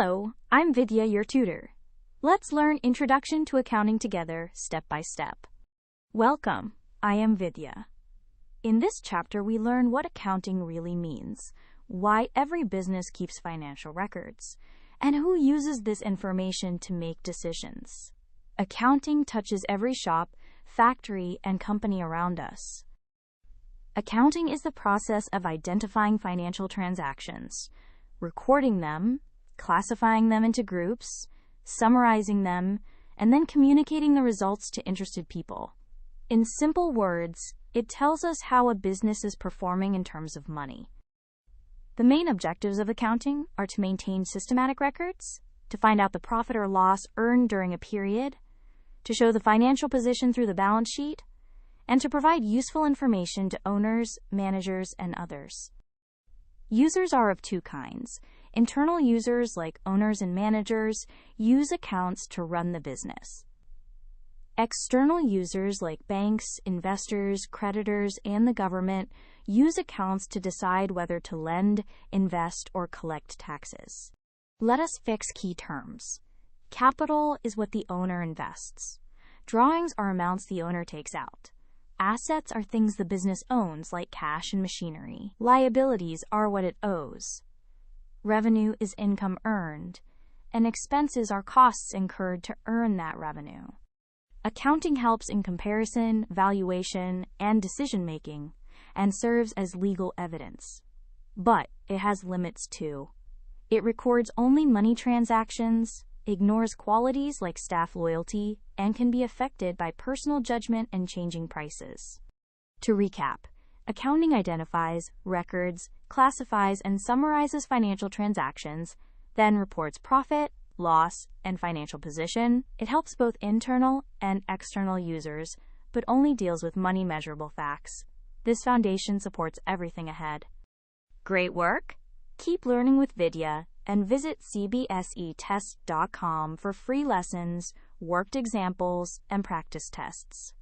Hello, I'm Vidya, your tutor. Let's learn Introduction to Accounting together, step by step. Welcome, I am Vidya. In this chapter, we learn what accounting really means, why every business keeps financial records, and who uses this information to make decisions. Accounting touches every shop, factory, and company around us. Accounting is the process of identifying financial transactions, recording them, classifying them into groups, summarizing them, and then communicating the results to interested people. In simple words, it tells us how a business is performing in terms of money. The main objectives of accounting are to maintain systematic records, to find out the profit or loss earned during a period, to show the financial position through the balance sheet, and to provide useful information to owners, managers, and others. Users are of two kinds. Internal users, like owners and managers, use accounts to run the business. External users, like banks, investors, creditors, and the government, use accounts to decide whether to lend, invest, or collect taxes. Let us fix key terms. Capital is what the owner invests. Drawings are amounts the owner takes out. Assets are things the business owns, like cash and machinery. Liabilities are what it owes. Revenue is income earned, and expenses are costs incurred to earn that revenue. Accounting helps in comparison, valuation, and decision-making, and serves as legal evidence. But it has limits too. It records only money transactions, ignores qualities like staff loyalty, and can be affected by personal judgment and changing prices. To recap, accounting identifies, records, classifies, and summarizes financial transactions, then reports profit, loss, and financial position. It helps both internal and external users, but only deals with money measurable facts. This foundation supports everything ahead. Great work! Keep learning with Vidya and visit CBSETest.com for free lessons, worked examples, and practice tests.